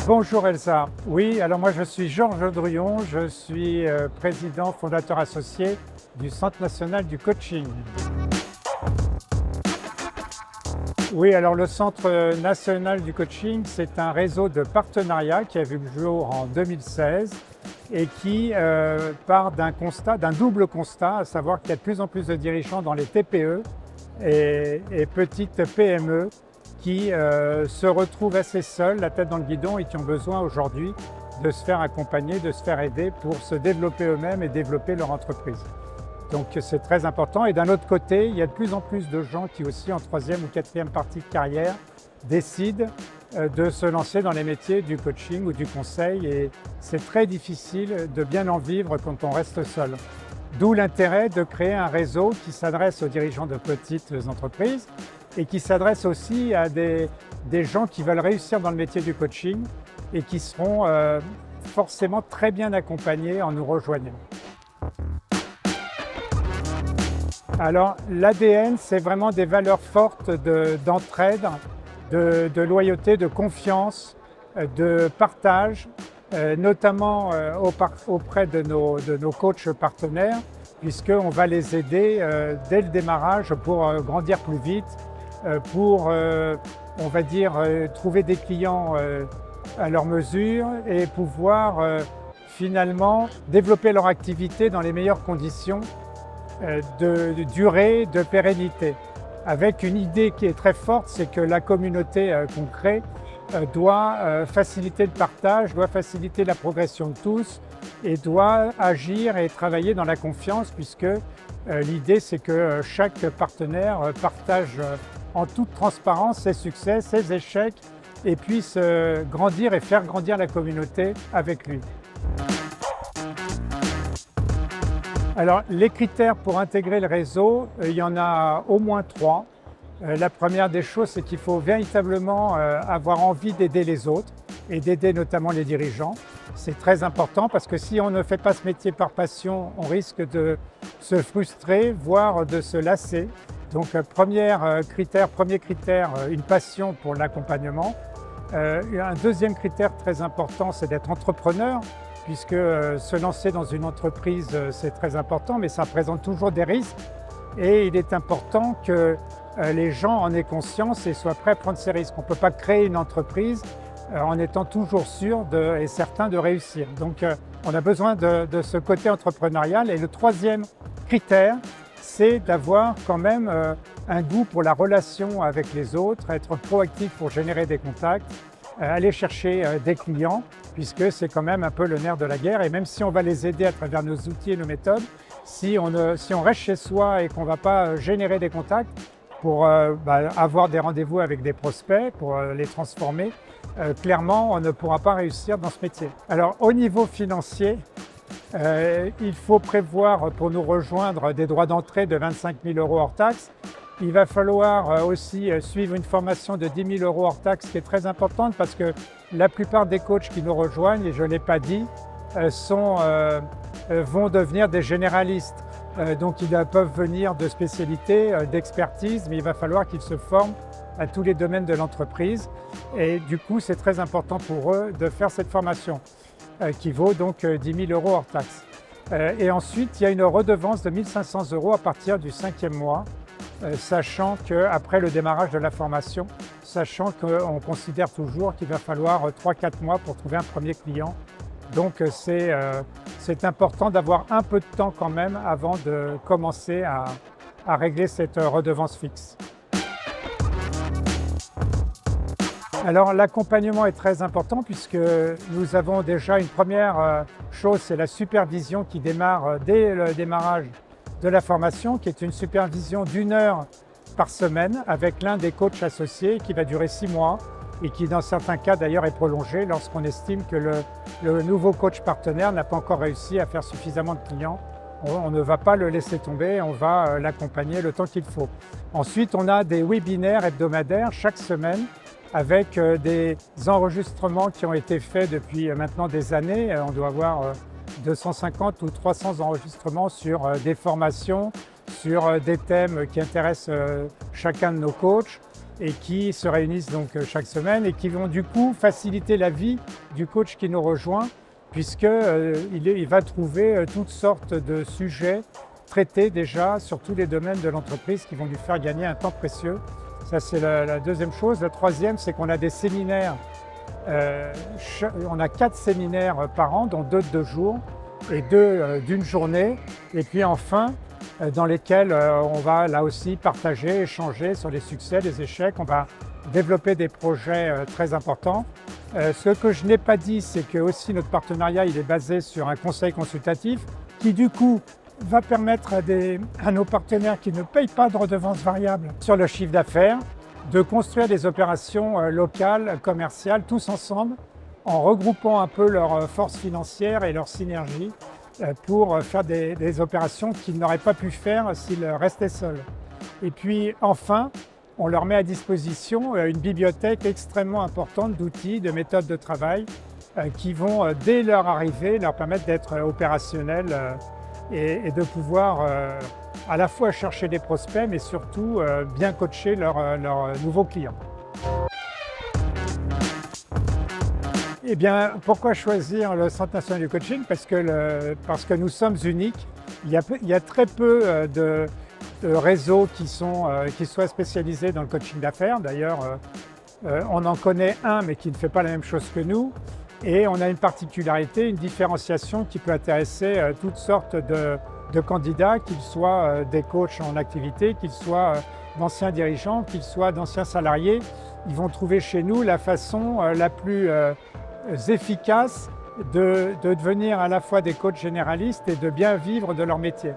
Bonjour Elsa. Oui, alors moi je suis Georges Druyon, je suis président fondateur associé du Centre national du coaching. Oui, alors le Centre national du coaching, c'est un réseau de partenariats qui a vu le jour en 2016 et qui part d'un double constat, à savoir qu'il y a de plus en plus de dirigeants dans les TPE et petites PME qui se retrouvent assez seuls, la tête dans le guidon, et qui ont besoin aujourd'hui de se faire accompagner, de se faire aider pour se développer eux-mêmes et développer leur entreprise. Donc c'est très important. Et d'un autre côté, il y a de plus en plus de gens qui aussi en troisième ou quatrième partie de carrière décident de se lancer dans les métiers du coaching ou du conseil, et c'est très difficile de bien en vivre quand on reste seul. D'où l'intérêt de créer un réseau qui s'adresse aux dirigeants de petites entreprises et qui s'adresse aussi à des gens qui veulent réussir dans le métier du coaching et qui seront forcément très bien accompagnés en nous rejoignant. Alors l'ADN, c'est vraiment des valeurs fortes d'entraide, de loyauté, de confiance, de partage, notamment auprès de nos coachs partenaires, puisqu'on va les aider dès le démarrage pour grandir plus vite, pour, on va dire, trouver des clients à leur mesure et pouvoir finalement développer leur activité dans les meilleures conditions de durée, de pérennité. Avec une idée qui est très forte, c'est que la communauté qu'on crée doit faciliter le partage, doit faciliter la progression de tous et doit agir et travailler dans la confiance, puisque l'idée c'est que chaque partenaire partage en toute transparence ses succès, ses échecs et puisse grandir et faire grandir la communauté avec lui. Alors les critères pour intégrer le réseau, il y en a au moins 3. La première des choses, c'est qu'il faut véritablement avoir envie d'aider les autres et d'aider notamment les dirigeants. C'est très important parce que si on ne fait pas ce métier par passion, on risque de se frustrer, voire de se lasser. Donc premier critère, une passion pour l'accompagnement. Un deuxième critère très important, c'est d'être entrepreneur, puisque se lancer dans une entreprise, c'est très important, mais ça présente toujours des risques. Et il est important que les gens en aient conscience et soient prêts à prendre ces risques. On ne peut pas créer une entreprise en étant toujours sûr et certain de réussir. Donc on a besoin de ce côté entrepreneurial. Et le troisième critère, c'est d'avoir quand même un goût pour la relation avec les autres, être proactif pour générer des contacts, aller chercher des clients, puisque c'est quand même un peu le nerf de la guerre. Et même si on va les aider à travers nos outils et nos méthodes, si on reste chez soi et qu'on ne va pas générer des contacts pour avoir des rendez-vous avec des prospects, pour les transformer, clairement, on ne pourra pas réussir dans ce métier. Alors, au niveau financier, il faut prévoir pour nous rejoindre des droits d'entrée de 25 000 € hors taxes. Il va falloir aussi suivre une formation de 10 000 € hors taxes, qui est très importante parce que la plupart des coachs qui nous rejoignent, et je ne l'ai pas dit, vont devenir des généralistes. Donc ils peuvent venir de spécialités, d'expertise, mais il va falloir qu'ils se forment à tous les domaines de l'entreprise. Et du coup, c'est très important pour eux de faire cette formation, qui vaut donc 10 000 € hors taxes. Et ensuite, il y a une redevance de 1 500 € à partir du 5e mois, sachant qu'après le démarrage de la formation, sachant qu'on considère toujours qu'il va falloir 3-4 mois pour trouver un premier client. Donc c'est important d'avoir un peu de temps quand même avant de commencer à régler cette redevance fixe. Alors l'accompagnement est très important puisque nous avons déjà une première chose, c'est la supervision qui démarre dès le démarrage de la formation, qui est une supervision d'1 heure par semaine avec l'un des coachs associés qui va durer 6 mois et qui dans certains cas d'ailleurs est prolongé lorsqu'on estime que le nouveau coach partenaire n'a pas encore réussi à faire suffisamment de clients. On ne va pas le laisser tomber, on va l'accompagner le temps qu'il faut. Ensuite, on a des webinaires hebdomadaires chaque semaine avec des enregistrements qui ont été faits depuis maintenant des années. On doit avoir 250 ou 300 enregistrements sur des formations, sur des thèmes qui intéressent chacun de nos coachs. et qui se réunissent donc chaque semaine et qui vont du coup faciliter la vie du coach qui nous rejoint puisqu'il va trouver toutes sortes de sujets traités déjà sur tous les domaines de l'entreprise qui vont lui faire gagner un temps précieux. Ça, c'est la deuxième chose. La troisième, c'est qu'on a des séminaires. On a 4 séminaires par an, dont 2 de 2 jours et 2 d'une journée. Et puis enfin, dans lesquels on va là aussi partager, échanger sur les succès, les échecs. On va développer des projets très importants. Ce que je n'ai pas dit, c'est que aussi notre partenariat il est basé sur un conseil consultatif qui du coup va permettre à nos partenaires qui ne payent pas de redevances variables sur le chiffre d'affaires de construire des opérations locales, commerciales, tous ensemble, en regroupant un peu leurs forces financières et leurs synergies pour faire des opérations qu'ils n'auraient pas pu faire s'ils restaient seuls. Et puis enfin, on leur met à disposition une bibliothèque extrêmement importante d'outils, de méthodes de travail qui vont, dès leur arrivée, leur permettre d'être opérationnels et de pouvoir à la fois chercher des prospects, mais surtout bien coacher leurs nouveaux clients. Eh bien, pourquoi choisir le Centre national du coaching? Parce que nous sommes uniques. Il y a très peu de réseaux qui soient spécialisés dans le coaching d'affaires. D'ailleurs, on en connaît un, mais qui ne fait pas la même chose que nous. Et on a une particularité, une différenciation qui peut intéresser toutes sortes de candidats, qu'ils soient des coachs en activité, qu'ils soient d'anciens dirigeants, qu'ils soient d'anciens salariés. Ils vont trouver chez nous la façon la plus efficace de devenir à la fois des coachs généralistes et de bien vivre de leur métier.